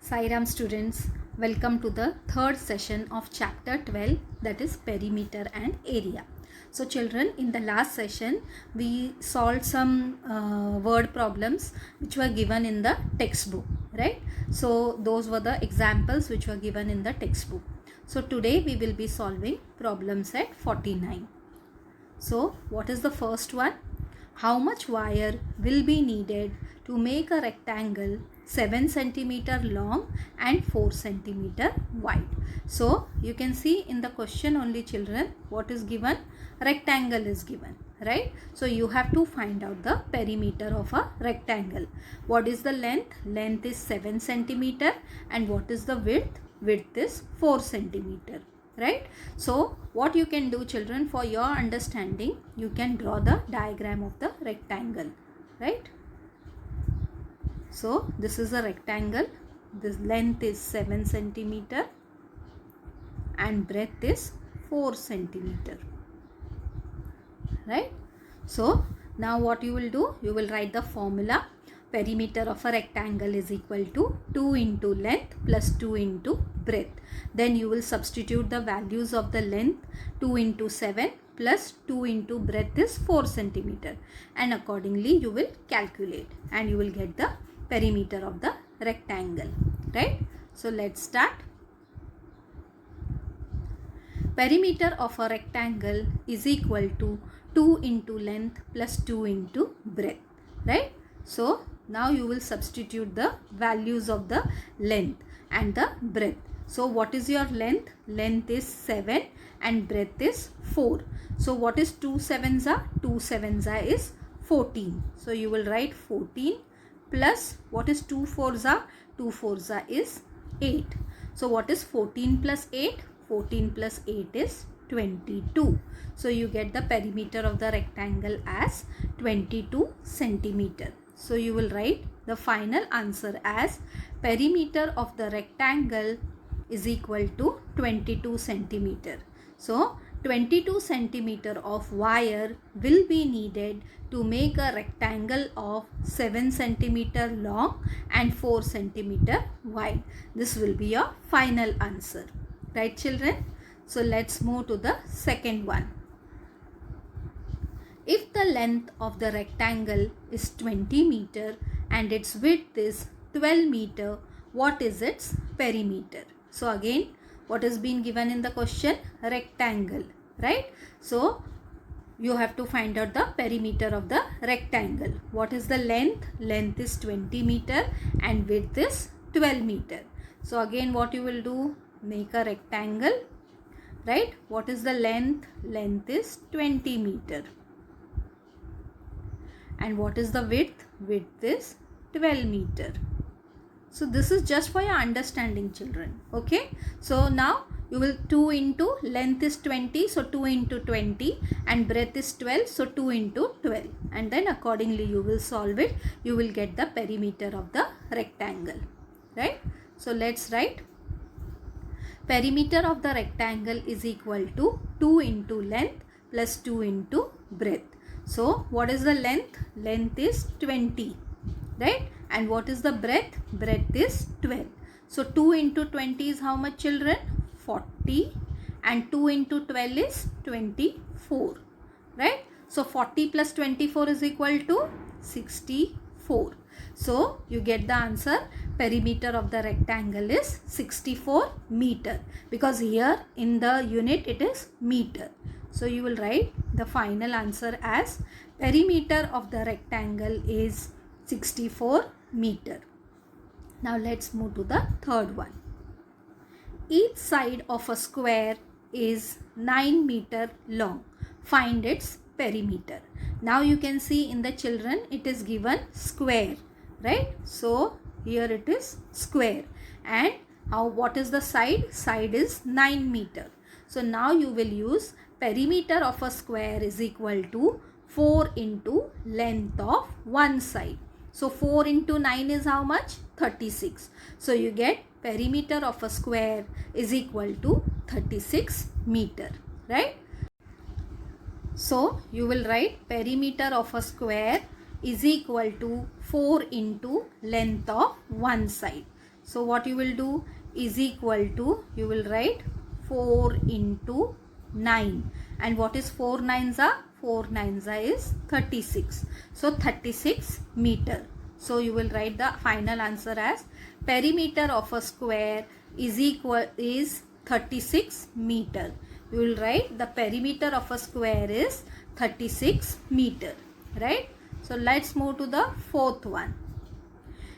Sai Ram students, welcome to the third session of chapter 12, that is perimeter and area. So children, in the last session we solved some word problems which were given in the textbook, right? So those were the examples which were given in the textbook. So today we will be solving problems at 49. So what is the first one? How much wire will be needed to make a rectangle 7 centimeter long and 4 centimeter wide? So you can see in the question only, children, what is given? Rectangle is given, right? So you have to find out the perimeter of a rectangle. What is the length? Length is 7 centimeter. And what is the width? Width is 4 centimeter. Right? So what you can do, children, for your understanding, you can draw the diagram of the rectangle, right? So this is a rectangle. This length is 7 centimeter and breadth is 4 centimeter, right? So now what you will do, you will write the formula. Perimeter of a rectangle is equal to 2 into length plus 2 into breadth. Then you will substitute the values of the length. 2 into 7 plus 2 into breadth is 4 centimeter. And accordingly you will calculate and you will get the perimeter of the rectangle, right? So let's start. Perimeter of a rectangle is equal to 2 into length plus 2 into breadth, right? So now you will substitute the values of the length and the breadth. So what is your length? Length is 7 and breadth is 4. So what is 2 sevens are? 2 sevens are is 14. So you will write 14 plus what is 2 fours are? 2 fours are is 8. So what is 14 plus 8? 14 plus 8 is 22. So you get the perimeter of the rectangle as 22 centimeter. So you will write the final answer as perimeter of the rectangle is equal to 22 centimeter. So 22 centimeter of wire will be needed to make a rectangle of 7 centimeter long and 4 centimeter wide. This will be your final answer. Right, children? So let's move to the second one. If the length of the rectangle is 20 meter and its width is 12 meter, what is its perimeter? So again, what has been given in the question? Rectangle, right? So you have to find out the perimeter of the rectangle. What is the length? Length is 20 meter and width is 12 meter. So again, what you will do? Make a rectangle, right? What is the length? Length is 20 meter. And what is the width? Width is 12 meter. So this is just for your understanding, children. Okay. So now you will 2 into length is 20. So 2 into 20 and breadth is 12. So 2 into 12. And then accordingly you will solve it. You will get the perimeter of the rectangle. Right. So let's write. Perimeter of the rectangle is equal to 2 into length plus 2 into breadth. So what is the length? Length is 20, right? And what is the breadth? Breadth is 12. So 2 into 20 is how much, children? 40. And 2 into 12 is 24, right? So 40 plus 24 is equal to 64. So you get the answer. Perimeter of the rectangle is 64 meter, because here in the unit it is meter. So you will write the final answer as perimeter of the rectangle is 64 meter. Now let's move to the third one. Each side of a square is 9 meter long. Find its perimeter. Now you can see in the children it is given square, right? So here it is square. And what is the side? Side is 9 meter. So now you will use perimeter of a square is equal to 4 into length of one side. So 4 into 9 is how much? 36. So you get perimeter of a square is equal to 36 meter, right? So you will write perimeter of a square is equal to 4 into length of one side. So what you will do is equal to, you will write 4 into 9. And what is 4 nines are? 4 nines are is 36. So 36 meter. So you will write the final answer as perimeter of a square is 36 meter. You will write the perimeter of a square is 36 meter, right? So let's move to the fourth one.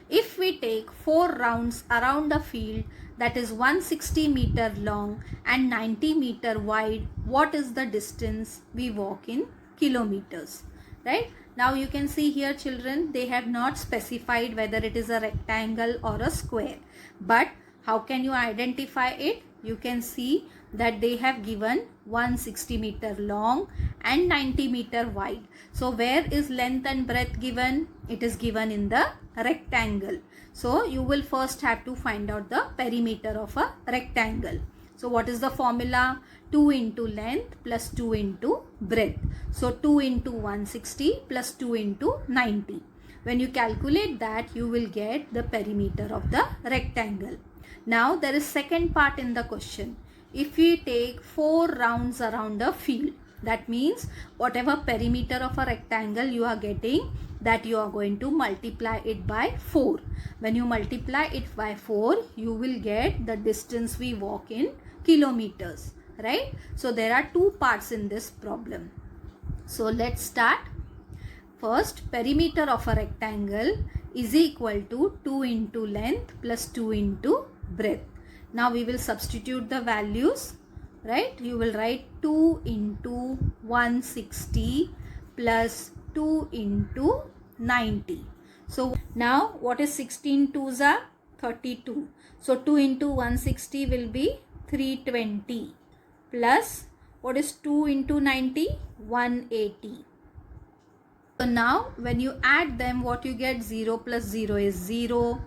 If we take 4 rounds around a field that is 160 meter long and 90 meter wide, what is the distance we walk in kilometers, right? Now you can see here, children, they have not specified whether it is a rectangle or a square. But how can you identify it? You can see that they have given 160 meter long and 90 meter wide. So where is length and breadth given? It is given in the rectangle. So you will first have to find out the perimeter of a rectangle. So what is the formula? 2 into length plus 2 into breadth. So 2 into 160 plus 2 into 90. When you calculate that, you will get the perimeter of the rectangle. Now there is second part in the question. If we take 4 rounds around a field, that means whatever perimeter of a rectangle you are getting, that you are going to multiply it by 4. When you multiply it by 4, you will get the distance we walk in kilometers, right? So there are two parts in this problem. So let's start. First, perimeter of a rectangle is equal to 2 into length plus 2 into breadth. Now we will substitute the values, right? You will write 2 into 160 plus 2 into 90. So now what is 16 twos are? 32. So 2 into 160 will be 320 plus what is 2 into 90? 180. So now when you add them, what you get? 0 plus 0 is 0.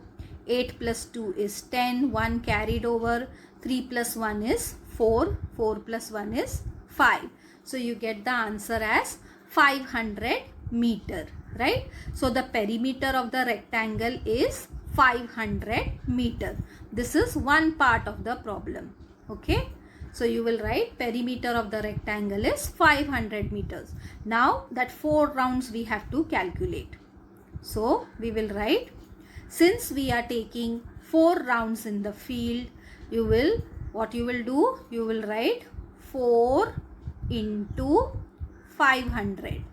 8 plus 2 is 10. 1 carried over. 3 plus 1 is 4. 4 plus 1 is 5. So you get the answer as 500 meter, right? So the perimeter of the rectangle is 500 meter. This is one part of the problem. Okay. So you will write perimeter of the rectangle is 500 meters. Now that 4 rounds we have to calculate. So we will write, since we are taking 4 rounds in the field, what you will do? You will write 4 into 500,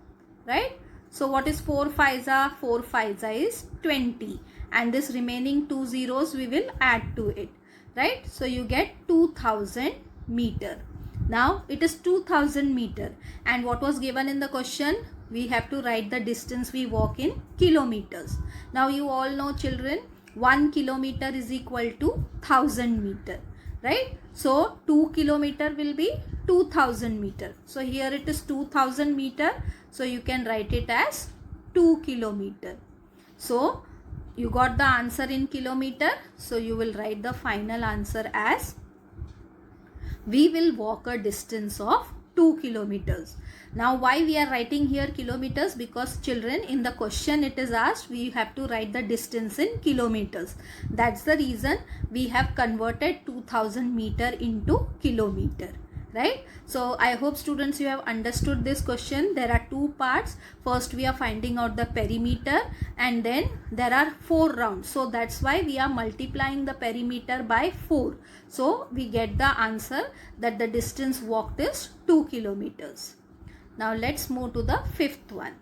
right? So what is 4 5s are? 4 5s are is 20, and this remaining 2 zeros we will add to it, right? So you get 2000 meter. Now it is 2000 meter, and what was given in the question? We have to write the distance we walk in kilometers. Now you all know, children, 1 kilometer is equal to 1000 meter, right? So 2 kilometer will be 2000 meter. So here it is 2000 meter. So you can write it as 2 kilometer. So you got the answer in kilometer. So you will write the final answer as, we will walk a distance of 2 kilometers. Now why we are writing here kilometers? Because, children, in the question it is asked we have to write the distance in kilometers. That's the reason we have converted 2000 meter into kilometer, right? So I hope, students, you have understood this question. There are two parts. First we are finding out the perimeter, and then there are 4 rounds. So that's why we are multiplying the perimeter by 4. So we get the answer that the distance walked is 2 kilometers. Now let's move to the fifth one.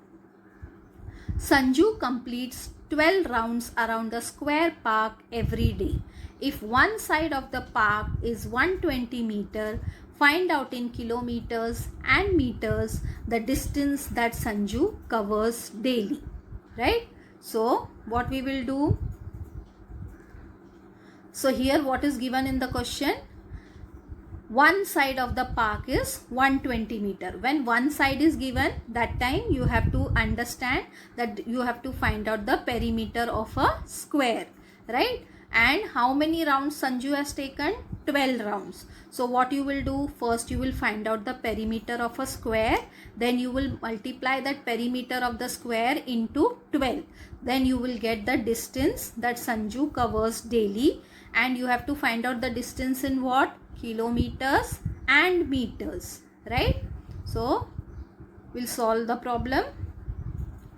Sanju completes 12 rounds around the square park every day. If one side of the park is 120 meter, find out in kilometers and meters the distance that Sanju covers daily, right? So what we will do? So here what is given in the question? One side of the park is 120 meter. When one side is given, that time you have to understand that you have to find out the perimeter of a square, right? And how many rounds Sanju has taken? 12 rounds. So what you will do, first you will find out the perimeter of a square, then you will multiply that perimeter of the square into 12. Then you will get the distance that Sanju covers daily, and you have to find out the distance in what? Kilometers and meters, right? So we'll solve the problem.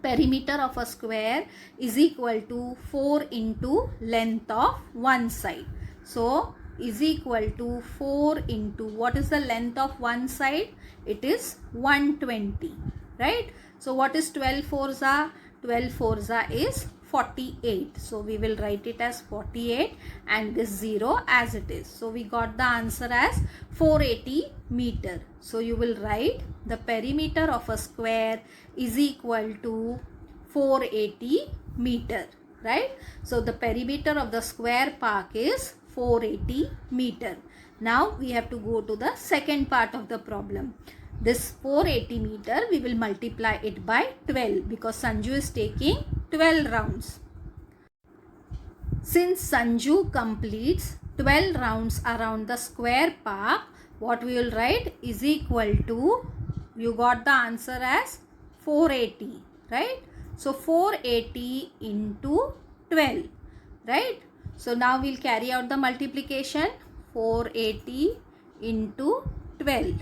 Perimeter of a square is equal to 4 into length of one side. So is equal to 4 into, what is the length of one side? It is 120, right? So what is 12 fours are? 12 fours are is 48. So we will write it as 48 and this 0 as it is. So we got the answer as 480 meter. So you will write the perimeter of a square is equal to 480 meter, right? So the perimeter of the square park is 480 meter. Now we have to go to the second part of the problem. This 480 meter, we will multiply it by 12 because Sanju is taking 12 rounds. Since Sanju completes 12 rounds around the square park, what we will write is equal to, you got the answer as 480, right? So 480 into 12, right? So now we'll carry out the multiplication. 480 into 12,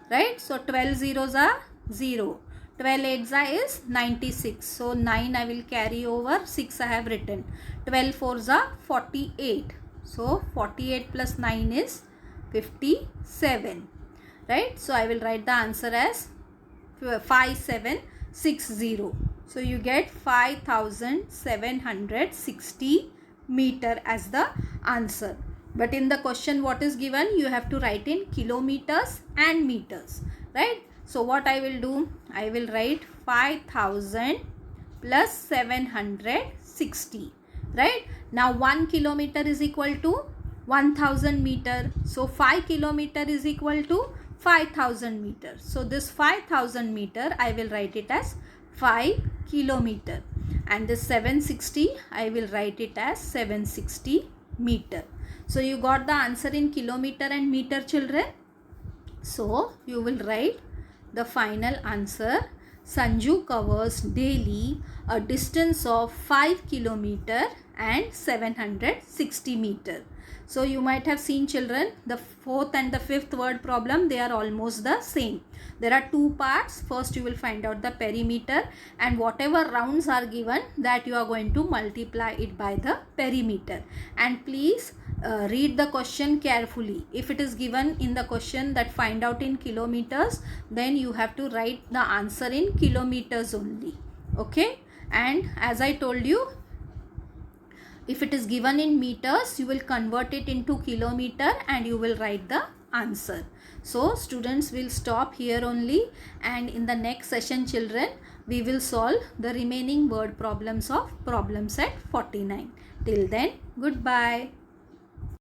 right? So 12 zeros are 0. 12 eights are is 96. So 9 I will carry over, 6 I have written. 12 fours are 48. So 48 plus 9 is 57, right? So I will write the answer as 5760. So you get 5760 meter as the answer. But in the question what is given, you have to write in kilometers and meters, right? So what I will do, I will write 5000 plus 760, right? Now 1 kilometer is equal to 1000 meter. So 5 kilometer is equal to 5000 meter. So this 5000 meter, I will write it as 5 kilometer. And this 760, I will write it as 760 meter. So you got the answer in kilometer and meter, children. So you will write the final answer. Sanju covers daily a distance of 5 kilometer and 760 meter. So you might have seen, children, the fourth and the fifth word problem, they are almost the same. There are two parts. First you will find out the perimeter, and whatever rounds are given, that you are going to multiply it by the perimeter. And please read the question carefully. If it is given in the question that find out in kilometers, then you have to write the answer in kilometers only, okay? And as I told you, if it is given in meters, you will convert it into kilometer and you will write the answer. So students will stop here only, and in the next session, children, we will solve the remaining word problems of problem set 49. Till then, goodbye.